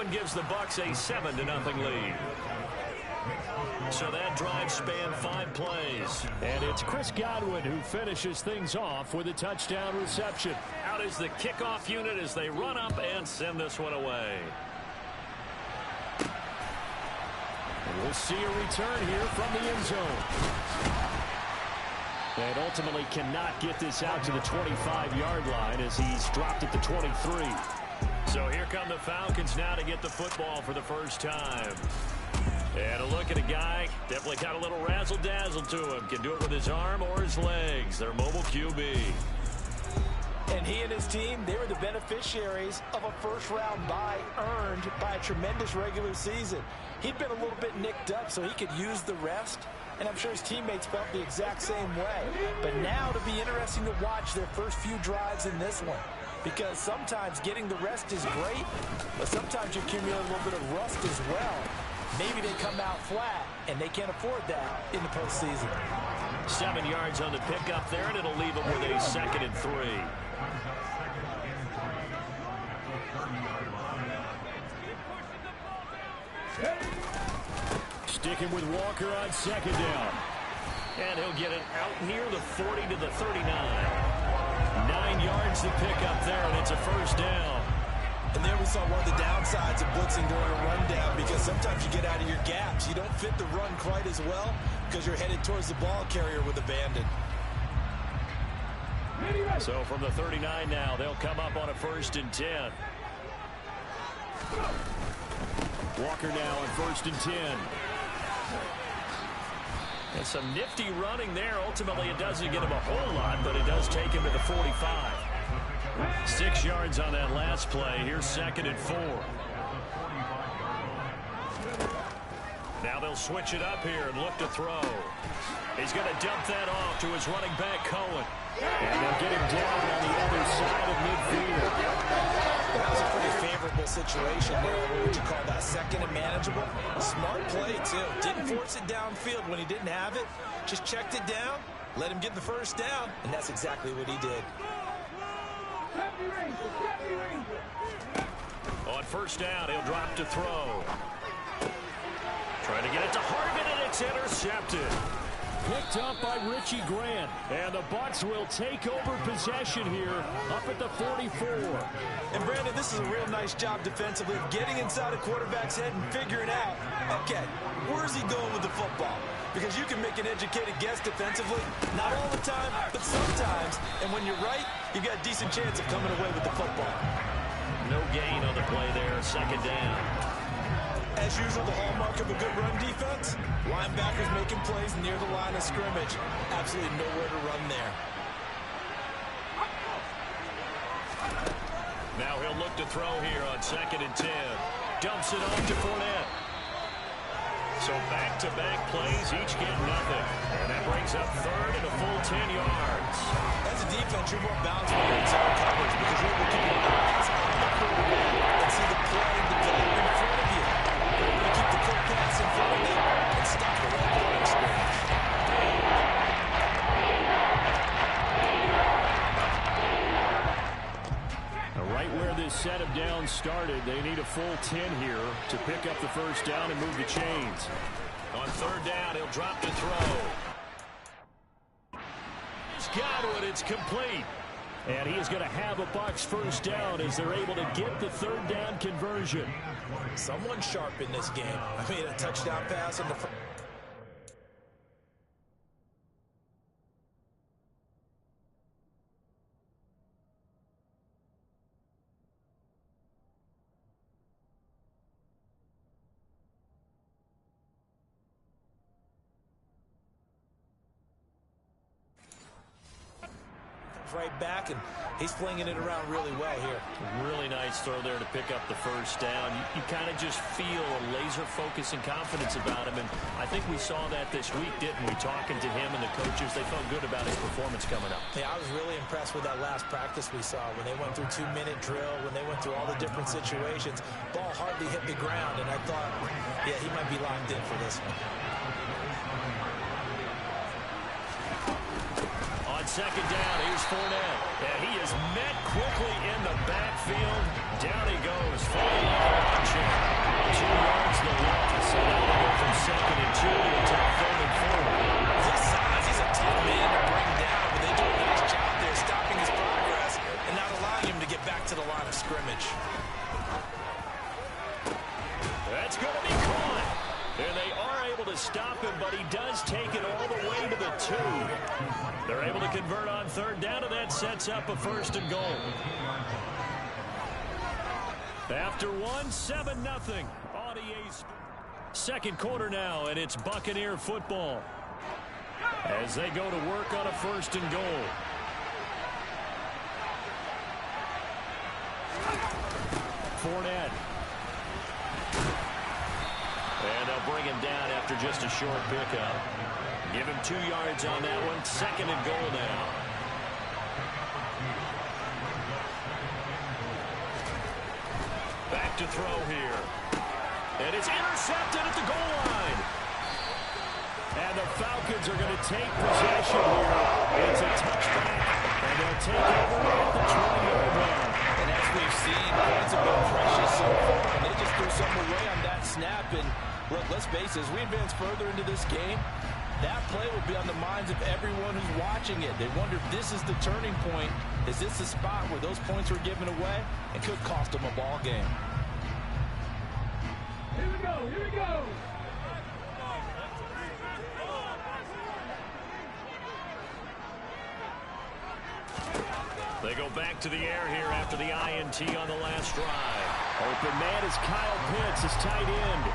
and gives the Bucs a 7-0 lead. So that drive spanned 5 plays. And it's Chris Godwin who finishes things off with a touchdown reception. Out is the kickoff unit as they run up and send this one away. And we'll see a return here from the end zone. And ultimately cannot get this out to the 25-yard line as he's dropped at the 23. So here come the Falcons now to get the football for the first time. And a look at a guy, definitely got a little razzle-dazzle to him. Can do it with his arm or his legs. Their mobile QB. And he and his team, they were the beneficiaries of a first-round bye earned by a tremendous regular season. He'd been a little bit nicked up, so he could use the rest. And I'm sure his teammates felt the exact same way. But now it'll be interesting to watch their first few drives in this one. Because sometimes getting the rest is great, but sometimes you accumulate a little bit of rust as well. Maybe they come out flat, and they can't afford that in the postseason. 7 yards on the pickup there, and it'll leave them with a 2nd and 3. Sticking with Walker on 2nd down. And he'll get it out near the 40 to the 39. 9 yards to pick up there, and it's a first down. And there we saw one of the downsides of blitzing during a rundown, because sometimes you get out of your gaps. You don't fit the run quite as well because you're headed towards the ball carrier with abandon. So from the 39 now, they'll come up on a 1st and 10. Walker now on 1st and 10. And some nifty running there. Ultimately, it doesn't get him a whole lot, but it does take him to the 45. 6 yards on that last play. Here's 2nd and 4. Now they'll switch it up here and look to throw. He's going to dump that off to his running back, Cohen. And they'll get him down on the other side of midfield. That was a pretty favorable situation there. What would you call that? 2nd and manageable? Smart play, too. Didn't force it downfield when he didn't have it. Just checked it down, let him get the first down, and that's exactly what he did. On 1st down, he'll drop to throw. Trying to get it to Harvin, and it's intercepted. Picked up by Richie Grant. And the Bucs will take over possession here up at the 44. And Brandon, this is a real nice job defensively of getting inside a quarterback's head and figuring out, okay, where's he going with the football? Because you can make an educated guess defensively, not all the time, but sometimes. And when you're right, you've got a decent chance of coming away with the football. No gain on the play there, 2nd down. As usual, the hallmark of a good run defense, linebackers making plays near the line of scrimmage. Absolutely nowhere to run there. Now he'll look to throw here on 2nd and 10. Dumps it off to Fournette. So back-to-back plays, each get nothing. And that brings up 3rd and a full 10 yards. As a defense, you're more balanced when you're in zone coverage because you're able to keep your eyes on the quarterback and see the play develop in front of you. You're able to keep the quick pass in front of them and stop the line scrimmage. Right where this set of downs started, they need a full 10 here to pick up the first down and move the chains. On 3rd down, he'll drop to throw. He's got it. It's complete. And he is going to have a Bucs first down as they're able to get the 3rd down conversion. Someone sharp in this game. I mean, a touchdown pass on the first. Right back, and he's flinging it around really well here. Really nice throw there to pick up the first down. You kind of just feel a laser focus and confidence about him, and I think we saw that this week, didn't we? Talking to him and the coaches, they felt good about his performance coming up. Yeah, I was really impressed with that last practice we saw when they went through 2-minute drill, when they went through all the different situations. Ball hardly hit the ground, and I thought, yeah, he might be locked in for this one. On 2nd down, here's Fournette. And he is is met quickly in the backfield. Down he goes, falling like a lawn chair. 2 yards the loss, so now they go from 2nd and 2 to attack 3rd and 4. His size, he's a tough man to bring down, but they do a nice job there stopping his progress and not allowing him to get back to the line of scrimmage. That's going to be caught. And they are able to stop him, but he does take it all the way to the 2. They're able to convert on 3rd down, and that sets up a 1st and goal. After 7-0. RDA's 2nd quarter now, and it's Buccaneer football as they go to work on a 1st and goal. Fournette. And they'll bring him down after just a short pickup. Give him 2 yards on that one. 2nd and goal now. Back to throw here. And it's intercepted at the goal line. And the Falcons are going to take possession here. It's a touchback. And they'll take over at the 20-yard line. And as we've seen, points have been precious so far. And they just threw something away on that snap. And look, let's face it, as we advance further into this game, that play will be on the minds of everyone who's watching it. They wonder if this is the turning point. Is this the spot where those points were given away? It could cost them a ball game. Here we go, here we go. They go back to the air here after the INT on the last drive. Open man is Kyle Pitts, his tight end.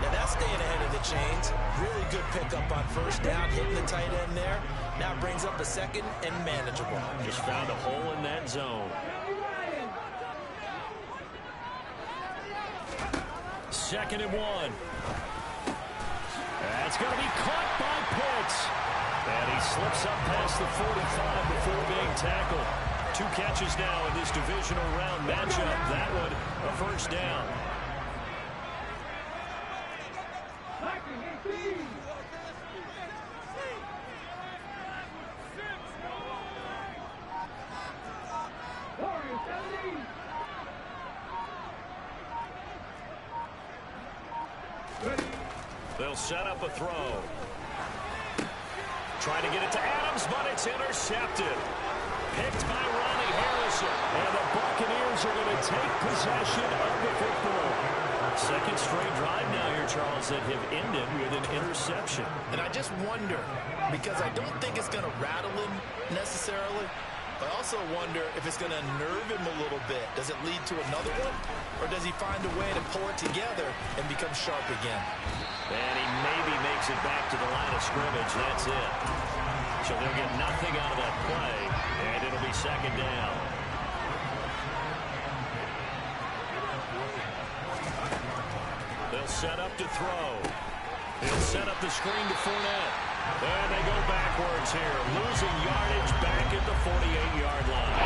Now that's staying ahead of the chains. Really good pickup on 1st down, hitting the tight end there. Now brings up a 2nd and manageable. Just found a hole in that zone. 2nd and 1. That's going to be caught by Pitts. And he slips up past the 45 before being tackled. 2 catches now in this divisional round matchup. That one, a 1st down. They'll set up a throw. Trying to get it to Adams, but it's intercepted. Picked by Ronnie Harrison. And the Buccaneers are going to take possession of the football. 2nd straight drive now here, Charles, that have ended with an interception. And I just wonder, because I don't think it's going to rattle him necessarily, but I also wonder if it's going to nerve him a little bit. Does it lead to another one? Or does he find a way to pull it together and become sharp again? And he maybe makes it back to the line of scrimmage. That's it. So they'll get nothing out of that play, and it'll be 2nd down. They'll set up to throw. He'll set up the screen to Fournette. And they go backwards here, losing yardage back at the 48-yard line.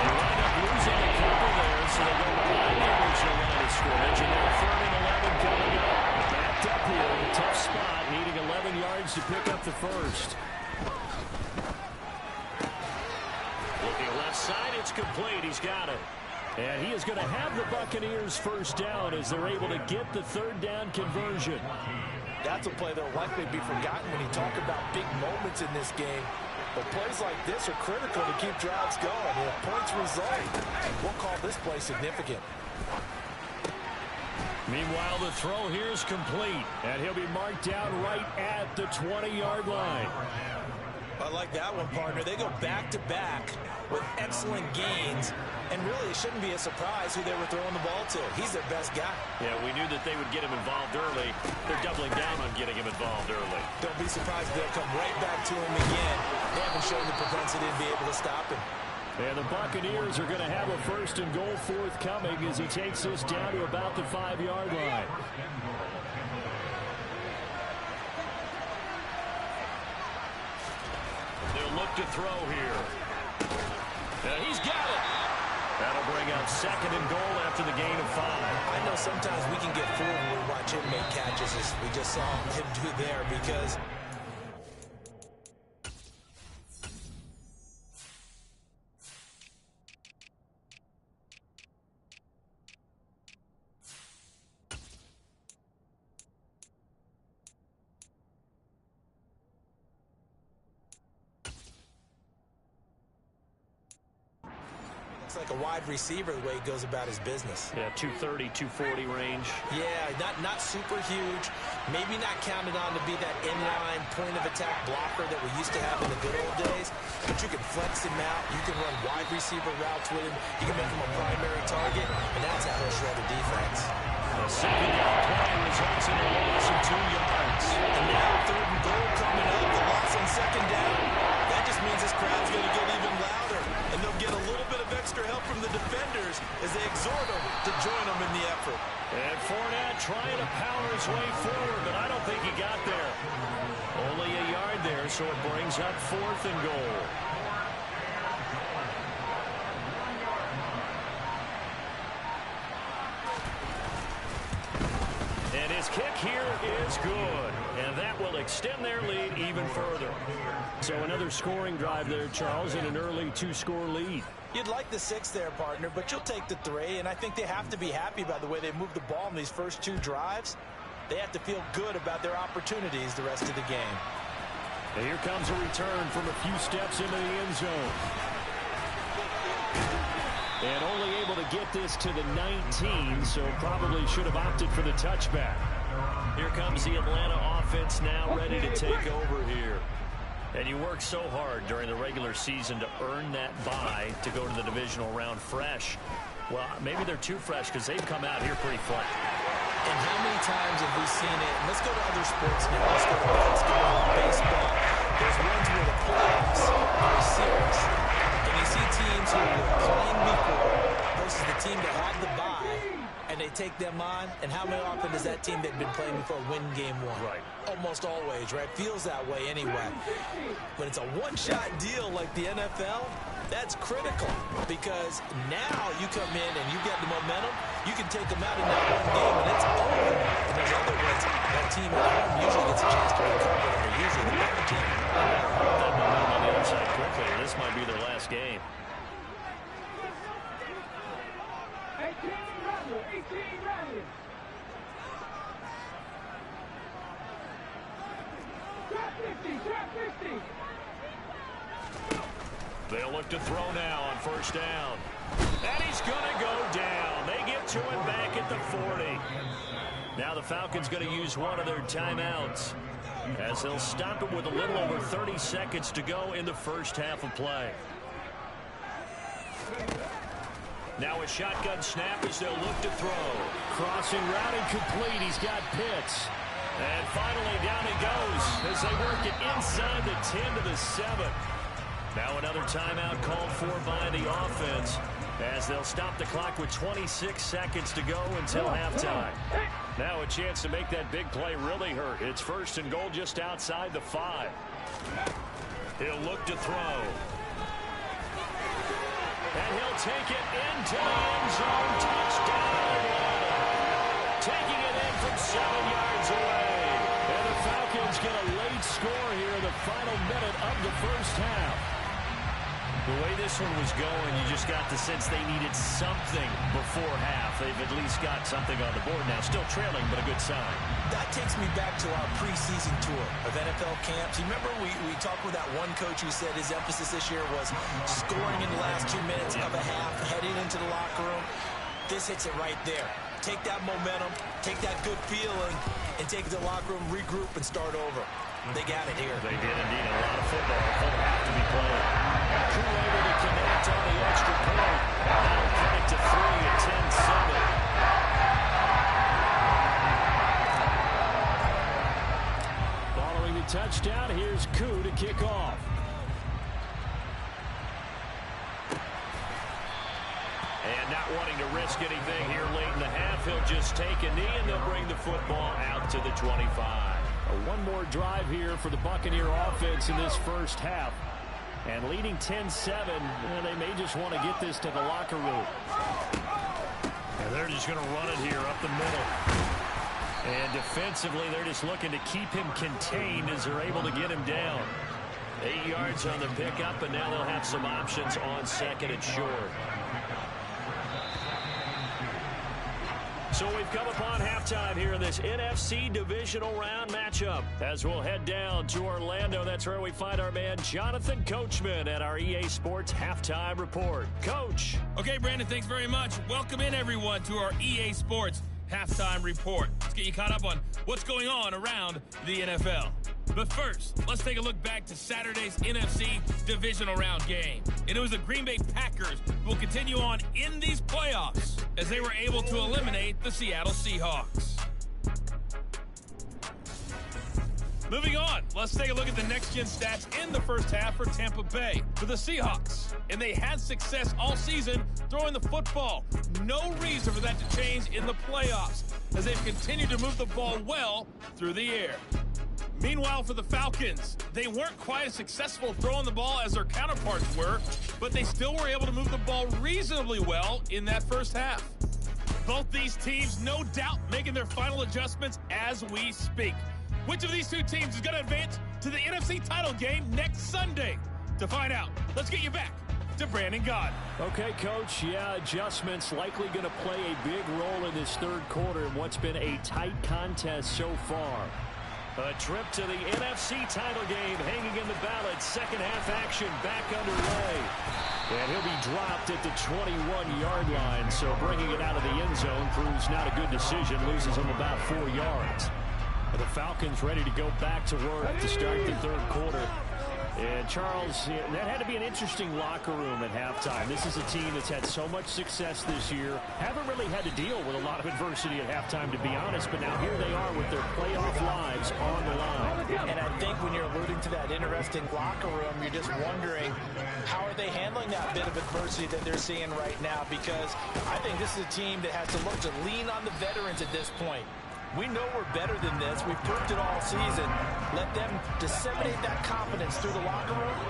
They wind up losing a couple there, so they go behind the original line of scrimmage, and now 3rd and 11 coming up. Backed up here, tough spot, needing 11 yards to pick up the 1st. Looking left side, it's complete. He's got it. And he is going to have the Buccaneers 1st down as they're able to get the 3rd down conversion. That's a play that will likely be forgotten when you talk about big moments in this game. But plays like this are critical to keep drives going. And if points result, we'll call this play significant. Meanwhile, the throw here is complete. And he'll be marked down right at the 20-yard line. I like that one, partner. They go back-to-back with excellent gains. And really, it shouldn't be a surprise who they were throwing the ball to. He's their best guy. Yeah, we knew that they would get him involved early. They're doubling down on getting him involved early. Don't be surprised if they'll come right back to him again. They haven't shown the propensity to be able to stop him. And the Buccaneers are going to have a 1st and goal forthcoming as he takes this down to about the 5-yard line. They'll look to throw here. And he's got it. That'll bring up 2nd and goal after the gain of 5. I know sometimes we can get fooled when we watch him make catches, as we just saw him do there, because Looks like a wide receiver the way he goes about his business. Yeah, 230, 240 range. Yeah, not super huge. Maybe not counted on to be that inline point-of-attack blocker that we used to have in the good old days. But you can flex him out. You can run wide receiver routes with him. You can make him a primary target, and that's how he'll shred a defense. The second down play results in a loss of 2 yards. And now 3rd and goal coming up. The loss on 2nd down. That just means this crowd's going to get even louder. And they'll get a little bit of extra help from the defenders as they exhort them to join them in the effort. And Fournette trying to power his way forward, but I don't think he got there. Only a yard there, so it brings up 4th and goal. And his kick here is good. And that will extend their lead even further. So another scoring drive there, Charles, and an early 2-score lead. You'd like the 6 there, partner, but you'll take the 3, and I think they have to be happy by the way they moved the ball in these first 2 drives. They have to feel good about their opportunities the rest of the game. And here comes a return from a few steps into the end zone. And only able to get this to the 19, so probably should have opted for the touchback. Here comes the Atlanta offense now ready to take over here. And you work so hard during the regular season to earn that bye to go to the divisional round fresh. Well, maybe they're too fresh because they've come out here pretty flat. And how many times have we seen it? And let's go to other sports now. Let's go to basketball, baseball. There's ones where the playoffs are serious. And you see teams who were playing before versus the team that had the bye, and they take them on. And how many often does that team that had been playing before win game 1? Right. Almost always, right? Feels that way anyway. When it's a one-shot deal like the NFL, that's critical because now you come in and you get the momentum. You can take them out in that one game, and it's over. And there's other ones. That team at home usually gets a chance to recover, and they're usually the better team. That momentum on the other side quickly. This might be their last game. 18 rally. Trap 50. They'll look to throw now on 1st down. And he's going to go down. They get to him back at the 40. Now the Falcons going to use one of their timeouts as they'll stop it with a little over 30 seconds to go in the first half of play. Now a shotgun snap as they'll look to throw. Crossing route incomplete. He's got Pitts. And finally down he goes as they work it inside the 10 to the 7. Now another timeout called for by the offense as they'll stop the clock with 26 seconds to go until halftime. Now a chance to make that big play really hurt. It's 1st and goal just outside the 5. He'll look to throw. And he'll take it into the end zone. Touchdown. Taking it in from 7 yards away. And the Falcons get a late score here in the final minute of the first half. The way this one was going, you just got the sense they needed something before half. They've at least got something on the board now. Still trailing, but a good sign. That takes me back to our preseason tour of NFL camps. You remember we talked with that one coach who said his emphasis this year was scoring in the last 2 minutes of a half, heading into the locker room. This hits it right there. Take that momentum, take that good feeling, and take it to the locker room, regroup, and start over. They got it here. They did indeed. A lot of football will have to be played. Crew able to connect on the extra point. That'll cut it to 3 at 10-7. Following the touchdown, here's Koo to kick off. And not wanting to risk anything here late in the half, he'll just take a knee and they'll bring the football out to the 25. One more drive here for the Buccaneer offense in this first half. And leading 10-7, they may just want to get this to the locker room. And they're just going to run it here up the middle. And defensively, they're just looking to keep him contained as they're able to get him down. 8 yards on the pickup, and now they'll have some options on 2nd and short. So we've come upon halftime here in this NFC divisional round matchup. As we'll head down to Orlando, that's where we find our man Jonathan Coachman at our EA Sports Halftime Report. Coach. Okay, Brandon, thanks very much. Welcome in, everyone, to our EA Sports Halftime Report. Let's get you caught up on what's going on around the NFL. But first, let's take a look back to Saturday's NFC divisional round game. And it was the Green Bay Packers who will continue on in these playoffs as they were able to eliminate the Seattle Seahawks. Moving on, let's take a look at the next-gen stats in the first half for Tampa Bay for the Seahawks. And they had success all season throwing the football. No reason for that to change in the playoffs as they've continued to move the ball well through the air. Meanwhile, for the Falcons, they weren't quite as successful throwing the ball as their counterparts were, but they still were able to move the ball reasonably well in that first half. Both these teams, no doubt, making their final adjustments as we speak. Which of these two teams is going to advance to the NFC title game next Sunday? To find out, let's get you back to Brandon Gaud. Okay, Coach, yeah, adjustments likely going to play a big role in this third quarter in what's been a tight contest so far. A trip to the NFC title game hanging in the balance. Second half action back underway. And he'll be dropped at the 21-yard line. So bringing it out of the end zone proves not a good decision. Loses him about 4 yards. And the Falcons ready to go back to work to start the third quarter. And Charles, that had to be an interesting locker room at halftime. This is a team that's had so much success this year. Haven't really had to deal with a lot of adversity at halftime, to be honest. But now here they are with their playoff lives on the line. And I think when you're alluding to that interesting locker room, you're just wondering, how are they handling that bit of adversity that they're seeing right now? Because I think this is a team that has to look to lean on the veterans at this point. We know we're better than this. We've proved it all season. Let them disseminate that confidence through the locker room.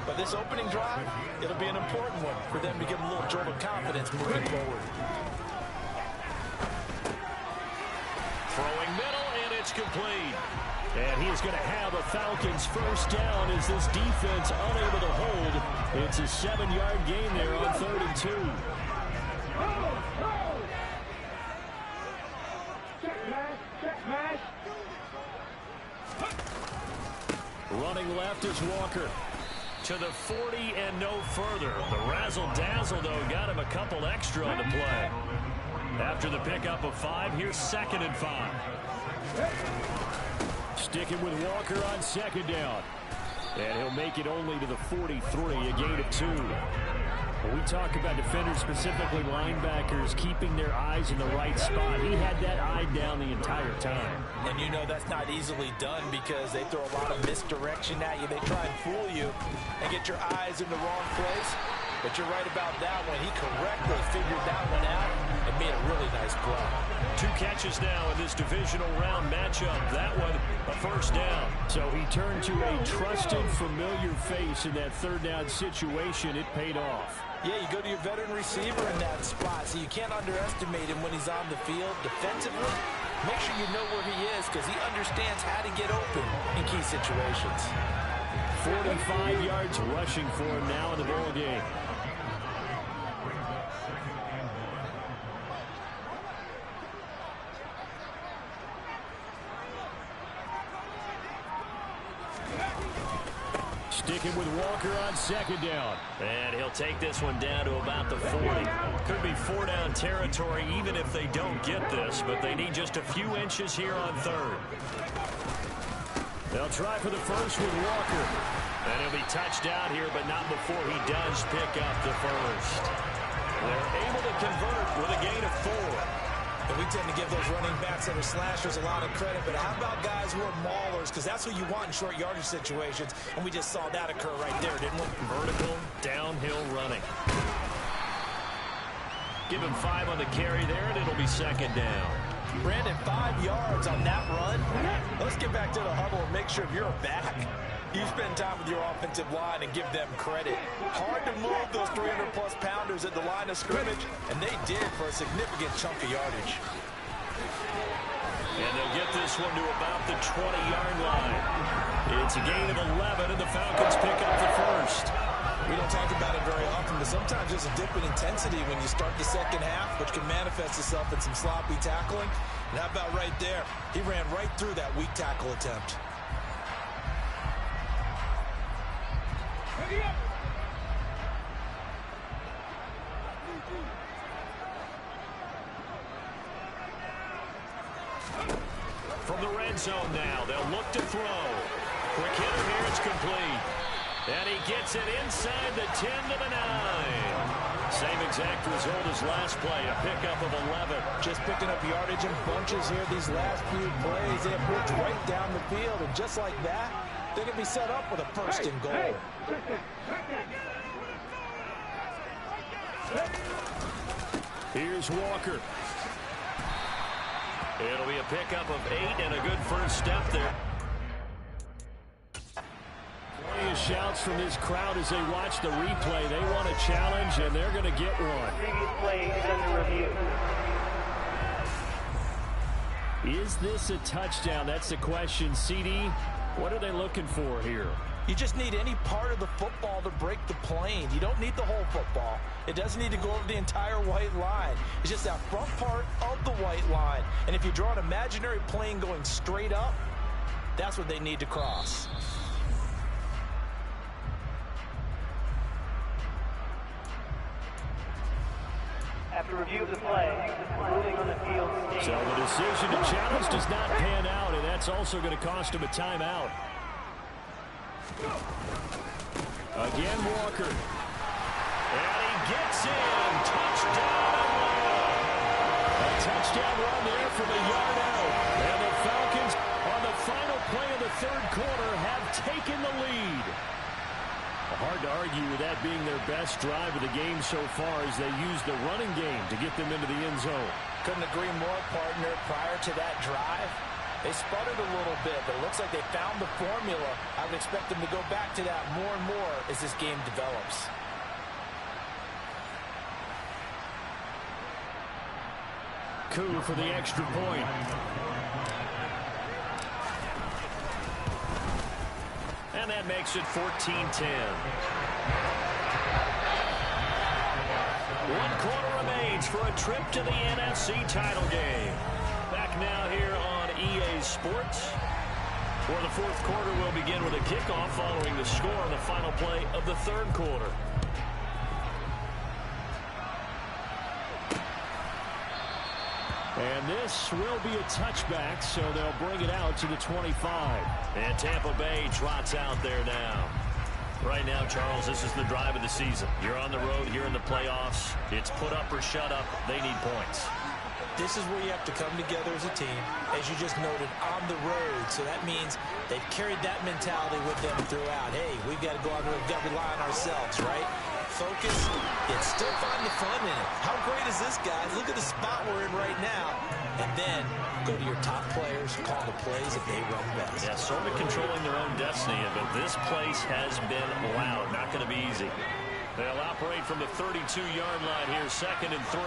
But this opening drive, it'll be an important one for them to give them a little jolt of confidence moving forward. Throwing middle, and it's complete. And he's going to have a Falcons first down as this defense unable to hold. It's a 7-yard gain there on 3rd and 2. Running left is Walker. To the 40 and no further. The razzle-dazzle, though, got him a couple extra on the play. After the pickup of 5, here's 2nd and 5. Sticking with Walker on 2nd down. And he'll make it only to the 43, a gain of 2. When we talk about defenders, specifically linebackers, keeping their eyes in the right spot, he had that eye down the entire time. And you know that's not easily done because they throw a lot of misdirection at you. They try and fool you and get your eyes in the wrong place. But you're right about that one. He correctly figured that one out and made a really nice play. 2 catches now in this divisional round matchup. That one, a first down. So he turned to a trusted, familiar face in that 3rd down situation. It paid off. Yeah, you go to your veteran receiver in that spot, so you can't underestimate him when he's on the field defensively. Make sure you know where he is because he understands how to get open in key situations. 45 yards rushing for him now in the ball game. Sticking with Walker on 2nd down. And he'll take this one down to about the 40. Could be 4-down territory even if they don't get this, but they need just a few inches here on 3rd. They'll try for the first with Walker. And he'll be touched down here, but not before he does pick up the first. They're able to convert with a gain of 4. And we tend to give those running backs that are slashers a lot of credit, but how about guys who are maulers? Because that's what you want in short yardage situations, and we just saw that occur right there, didn't we? Vertical, downhill running. Give him 5 on the carry there, and it'll be 2nd down. Brandon, 5 yards on that run. Let's get back to the huddle and make sure if you're a back, you spend time with your offensive line and give them credit. Hard to move those 300-plus pounders at the line of scrimmage, and they did for a significant chunk of yardage. And they'll get this one to about the 20-yard line. It's a gain of 11, and the Falcons pick up the first. We don't talk about it very often, but sometimes there's a dip in intensity when you start the second half, which can manifest itself in some sloppy tackling. And how about right there? He ran right through that weak tackle attempt. From the red zone now, they'll look to throw. Quick hitter here, it's complete. And he gets it inside the 10 to the 9. Same exact result as last play, a pickup of 11. Just picking up yardage in bunches here these last few plays. They have moved right down the field, and just like that, they're going to be set up with a first and goal. Here's Walker. It'll be a pickup of 8 and a good first step there. Plenty of shouts from this crowd as they watch the replay. They want a challenge, and they're going to get one. Previous play is under review. Is this a touchdown? That's the question. CD, what are they looking for here? You just need any part of the football to break the plane. You don't need the whole football. It doesn't need to go over the entire white line. It's just that front part of the white line. And if you draw an imaginary plane going straight up, that's what they need to cross. After review of the play, ruling on the field. So the decision to challenge does not pan out, and that's also going to cost him a timeout. Again, Walker. And he gets in. Touchdown and one. A touchdown run there from a yard out. And the Falcons, on the final play of the third quarter, have taken the lead. Hard to argue with that being their best drive of the game so far as they use the running game to get them into the end zone. Couldn't agree more, partner. Prior to that drive, they sputtered a little bit, but it looks like they found the formula. I would expect them to go back to that more and more as this game develops. Coup for the extra point. And that makes it 14-10. 1 quarter remains for a trip to the NFC title game. Back now here on EA Sports. For the fourth quarter, we'll begin with a kickoff following the score on the final play of the third quarter. And this will be a touchback, so they'll bring it out to the 25. And Tampa Bay trots out there now. Right now, Charles, this is the drive of the season. You're on the road, you're in the playoffs. It's put up or shut up. They need points. This is where you have to come together as a team, as you just noted, on the road. So that means they've carried that mentality with them throughout. Hey, we've got to go out there, we've got to rely on ourselves, right? Focus, yet still find the fun in it. How great is this, guys? Look at the spot we're in right now. And then go to your top players, call the plays if they run best. Yeah, sort of controlling their own destiny, but this place has been loud. Not going to be easy. They'll operate from the 32-yard line here, 2nd and 3.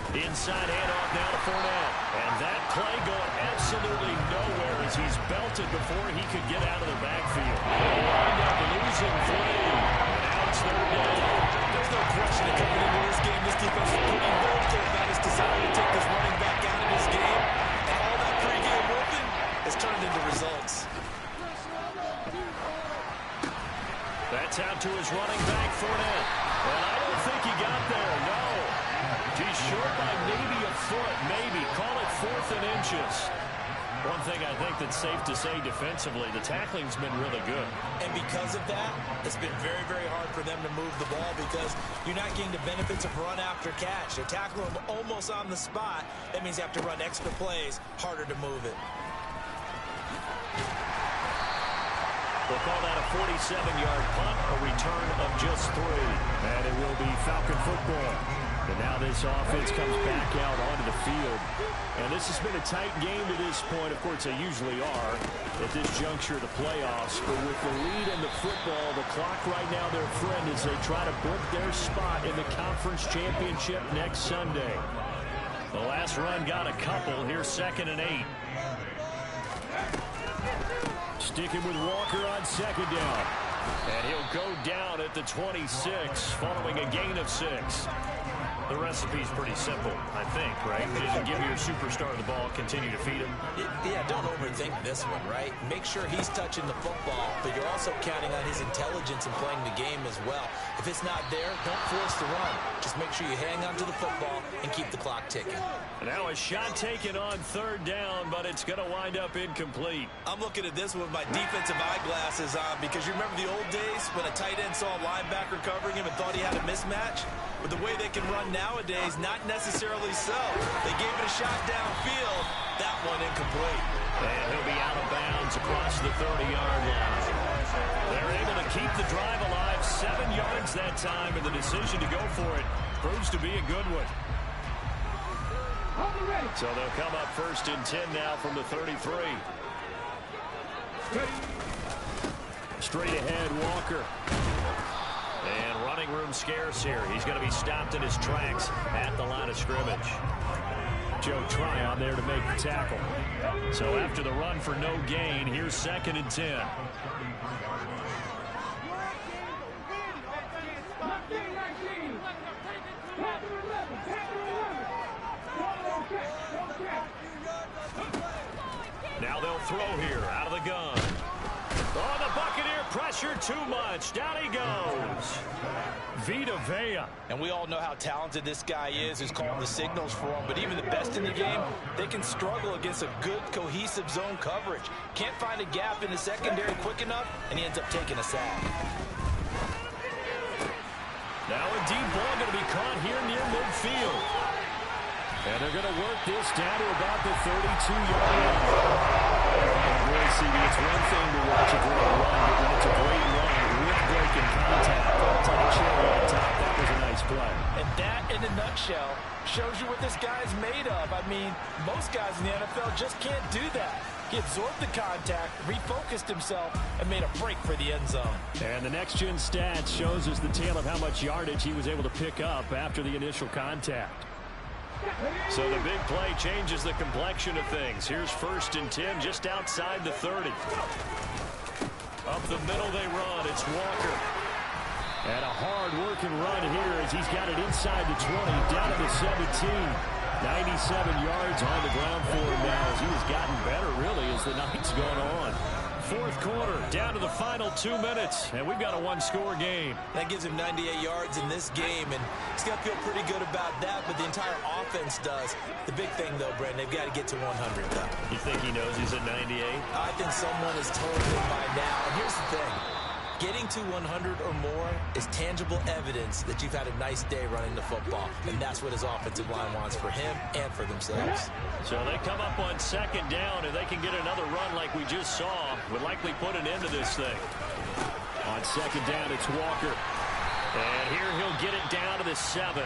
Inside handoff now to Fournette. And that play going absolutely nowhere as he's belted before he could get out of the backfield. They wind up losing 3. Now it's 3rd down. There's no question that coming into this game, this defense is pretty vocal about its desire to take this running back out of this game. And all that pregame whooping has turned into results. That's out to his running back, Fournette. And I don't think he got there, no. He's short by maybe a foot, maybe. Call it 4th and inches. One thing I think that's safe to say defensively, the tackling's been really good. And because of that, it's been very, very hard for them to move the ball because you're not getting the benefits of run after catch. They're tackling them almost on the spot. That means you have to run extra plays, harder to move it. We'll call that a 47-yard punt, a return of just 3. And it will be Falcon football. And now this offense comes back out onto the field. And this has been a tight game to this point. Of course, they usually are at this juncture of the playoffs. But with the lead in the football, the clock right now their friend as they try to book their spot in the conference championship next Sunday. The last run got a couple. Here's 2nd and 8. sticking with Walker on second down. And he'll go down at the 26 following a gain of 6. The recipe's pretty simple, I think, right? Just give your superstar the ball, continue to feed him. Yeah, don't overthink this one, right? Make sure he's touching the football, but you're also counting on his intelligence in playing the game as well. If it's not there, don't force the run. Just make sure you hang on to the football and keep the clock ticking. Now a shot taken on third down, but it's going to wind up incomplete. I'm looking at this with my defensive eyeglasses on because you remember the old days when a tight end saw a linebacker covering him and thought he had a mismatch? But the way they can run nowadays, not necessarily so. They gave it a shot downfield. That one incomplete. And he'll be out of bounds across the 30-yard line. They're able to keep the drive alive. 7 yards that time, and the decision to go for it proves to be a good one. So they'll come up 1st and 10 now from the 33. Straight ahead, Walker. And running room scarce here. He's going to be stopped in his tracks at the line of scrimmage. Joe Tryon there to make the tackle. So after the run for no gain, here's 2nd and 10. Now they'll throw here out of the gun. Oh, the Buccaneer pressure too much. Down he goes. Vita Vea. And we all know how talented this guy is who's calling the signals for him. But even the best in the game, they can struggle against a good, cohesive zone coverage. Can't find a gap in the secondary quick enough, and he ends up taking a sack. Now a deep ball going to be caught here near midfield. And they're going to work this down to about the 32-yard line. And boy, CD, it's one thing to watch a great run, but when it's a great run with breaking contact, it's like a cherry on top. That was a nice play. And that, in a nutshell, shows you what this guy's made of. I mean, most guys in the NFL just can't do that. He absorbed the contact, refocused himself, and made a break for the end zone. And the next-gen stats shows us the tale of how much yardage he was able to pick up after the initial contact. So the big play changes the complexion of things. Here's 1st and 10 just outside the 30. Up the middle they run. It's Walker. And a hard-working run here as he's got it inside the 20, down to the 17. 97 yards on the ground for him now as he has gotten better, really, as the night's gone on. 4th quarter, down to the final 2 minutes, and we've got a one-score game. That gives him 98 yards in this game, and he's got to feel pretty good about that, but the entire offense does. The big thing, though, Brandon, they've got to get to 100, though. You think he knows he's at 98? I think someone has told him by now. And here's the thing. Getting to 100 or more is tangible evidence that you've had a nice day running the football, and that's what his offensive line wants for him and for themselves. So they come up on 2nd down, and they can get another run like we just saw. Would likely put an end to this thing. On 2nd down, it's Walker. And here he'll get it down to the 7.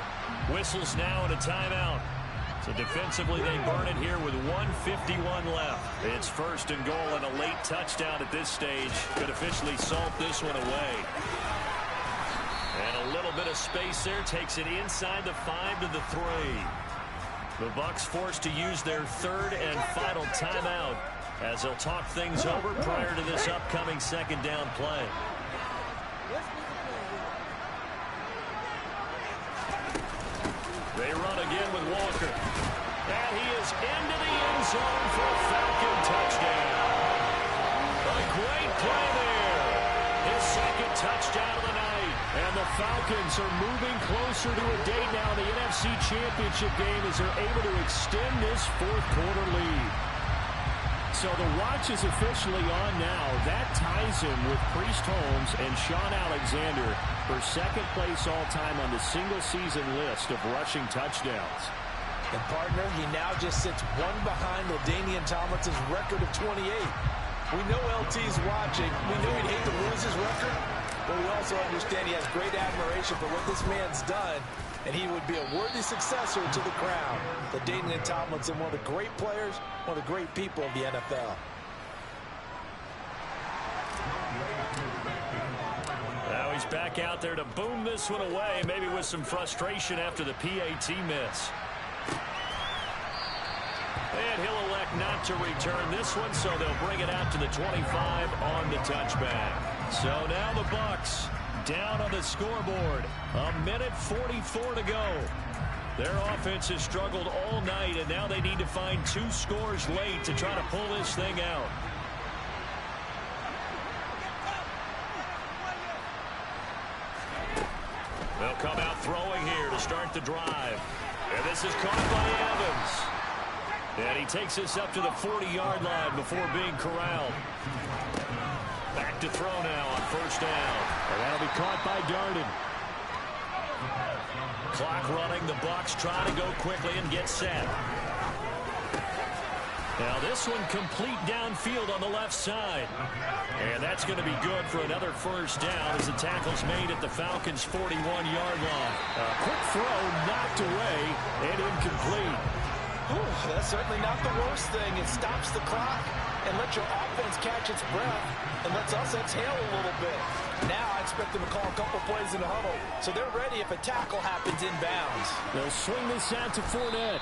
Whistles now and a timeout. So defensively, they burn it here with 1:51 left. It's 1st and goal and a late touchdown at this stage. Could officially salt this one away. And a little bit of space there. Takes it inside the 5 to the 3. The Bucs forced to use their 3rd and final timeout as they'll talk things over prior to this upcoming 2nd down play. They run again with Walker. And he is into the end zone for a Falcon touchdown. A great play there. His 2nd touchdown of the night. And the Falcons are moving closer to a date now in the NFC Championship game as they're able to extend this 4th quarter lead. So the watch is officially on now. That ties him with Priest Holmes and Sean Alexander for 2nd place all-time on the single-season list of rushing touchdowns. And, partner, he now just sits one behind LaDainian Tomlinson's record of 28. We know LT's watching. We know he'd hate to lose his record, but we also understand he has great admiration for what this man's done, and he would be a worthy successor to the crown. LaDainian Tomlinson, one of the great players, one of the great people of the NFL. Now he's back out there to boom this one away, maybe with some frustration after the PAT miss. And he'll elect not to return this one, so they'll bring it out to the 25 on the touchback. So now the Bucs down on the scoreboard. 1:44 to go. Their offense has struggled all night, and now they need to find 2 scores late to try to pull this thing out. They'll come out throwing here to start the drive. And this is caught by Evans. And he takes us up to the 40-yard line before being corralled. Back to throw now on first down. And that'll be caught by Darden. Clock running. The Bucs try to go quickly and get set. Now this one complete downfield on the left side. And that's going to be good for another first down as the tackle's made at the Falcons' 41-yard line. A quick throw knocked away and incomplete. Ooh, that's certainly not the worst thing. It stops the clock and lets your offense catch its breath and lets us exhale a little bit. Now I expect them to call a couple plays in the huddle, so they're ready if a tackle happens inbounds. They'll swing this out to Fournette.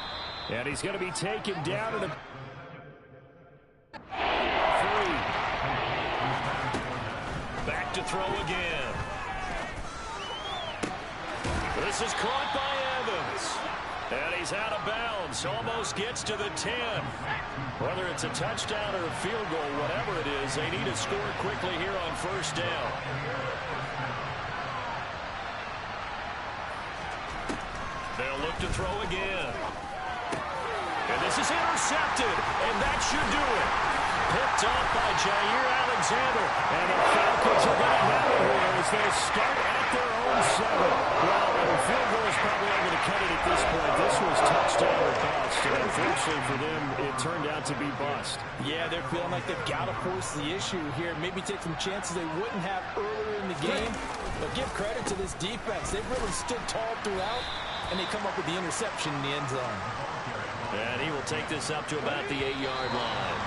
And he's going to be taken down at a 3. Back to throw again. This is caught by Evans. And he's out of bounds. Almost gets to the 10. Whether it's a touchdown or a field goal, whatever it is, they need to score quickly here on first down. They'll look to throw again. And this is intercepted. And that should do it. Picked off by Jair Alexander. And the Falcons are going to have it here as they start at their own 7. Well, the field goal is probably able to cut it at this point. This was touchdown or bust. And unfortunately for them, it turned out to be bust. Yeah, they're feeling like they've got to force the issue here. Maybe take some chances they wouldn't have earlier in the game. But give credit to this defense. They've really stood tall throughout, and they come up with the interception in the end zone. And he will take this up to about the 8-yard line.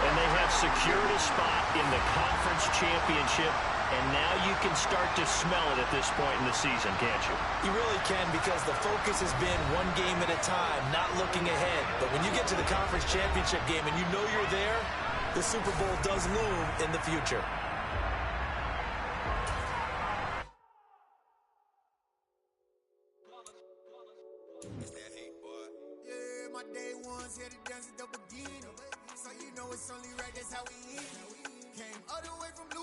And they have secured a spot in the conference championship, and now you can start to smell it at this point in the season, can't you? You really can, because the focus has been one game at a time, not looking ahead. But when you get to the conference championship game and you know you're there, the Super Bowl does loom in the future. Yeah, my day ones here to dance at the beginning. So you know it's only right, that's how we eat. Came all the way from Blue.